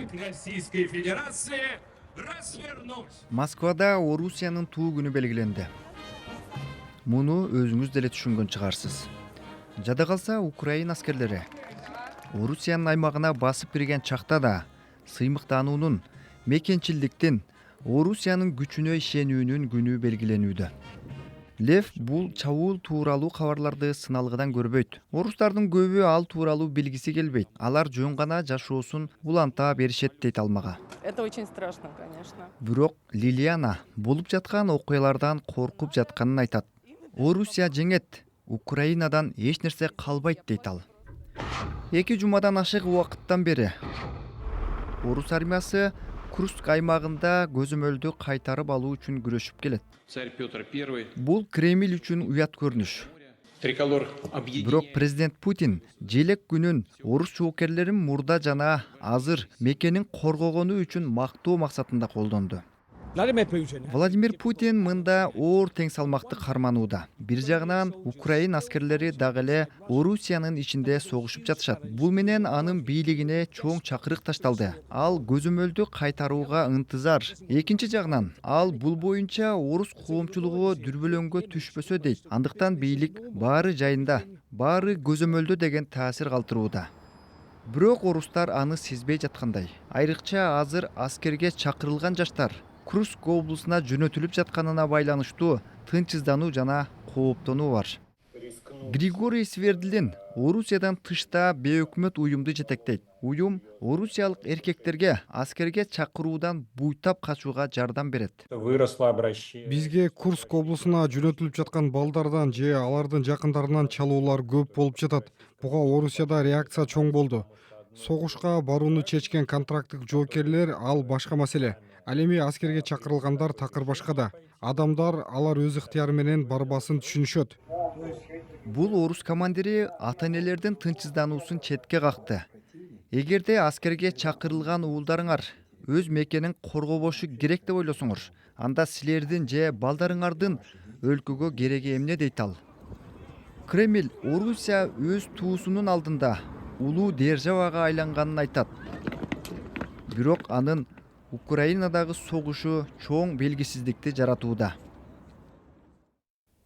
войск Российской Федерации развернуть. Москвада Орусиянын туу күнү белгиленди. Муну өзүңүз деле түшүнгөн чыгарсыз. Жада калса Украина аскерлери Орусиянын аймагына басып кирген чакта да сыймыктануунун, мекенчилдиктин, Орусиянын күчүнө ишенүүнүн күнү белгиленүүдө. Лев бул чабуул тууралуу кабарларды сыналгыдан көрбөйт. Орустардын көбү ал тууралуу билгиси келбейт. Алар жөн гана жашоосун уланта беришет дейт алмага. Это очень страшно, конечно. Бирок Лилиана болуп жаткан окуялардан коркуп жатканын айтат. Орусия жеңет, Украинадан эч нерсе калбайт дейт ал. 2 жумадан ашык убакыттан бери Орус армиясы Курск аймагында көзөмөлдү кайтарып алуу үчүн күрөшүп келет. Царь Петр I. Бул Кремль үчүн уят көрүнүш. Триколор объединения. Бирок президент Путин желек күнүн орус жоокерлерин мурда жана азыр мекенин коргогону үчүн мактоо максатында колдонду. Владимир Путин мында оор тең салмакты карманууда. Бир жагынан Украин аскерлери дагы эле Орусиянын ичинде согушуп жатышат. Бул менен анын бийлигине чоң чакырык ташталды. Ал көзөмөлдү кайтарууга ынтызар. Экинчи жагынан ал бул боюнча орус коомчулугу дүрбөлөңгө түшпөсө дейт. Андыктан бийлик баары жайында, баары көзөмөлдө деген таасир калтырууда. Бирок орустар аны сезбей жаткандай. Айрыкча азыр аскерге чакырылган жаштар Курск облусуна жөнөтүлүп жатканына байланыштуу тынчсыздануу жана кооптонуу бар. Григорий Свердлин Орусиядан тышта бейөкмөт уюмду жетектейт. Уюм орусиялык эркектерге аскерге чакыруудан буйтап качууга жардам берет. Бизге Курск облусуна жөнөтүлүп жаткан балдардан же алардын жакындарынан чалуулар көп болуп жатат. Буга Орусияда реакция чоң болду. Согушка барууну чечкен контракттык жоокерлер ал башка маселе. Ал эми аскерге чакырылгандар такыр башкада. Адамдар алар өз ыктыяры менен барбасын түшүнүшөт. Бул орус командири ата-энелердин тынчсыздануусун четке какты. Эгерде аскерге чакырылган уулдарыңар өз мекенин коргобошу керек деп ойлосоңор, анда силердин же балдарыңардын өлкөгө кереги эмне дейт ал. Кремль Орусия өз туусунун алдында улуу державага айланганын айтат. Бирок анын Украинадагы согушу чоң белгисиздикти жаратууда.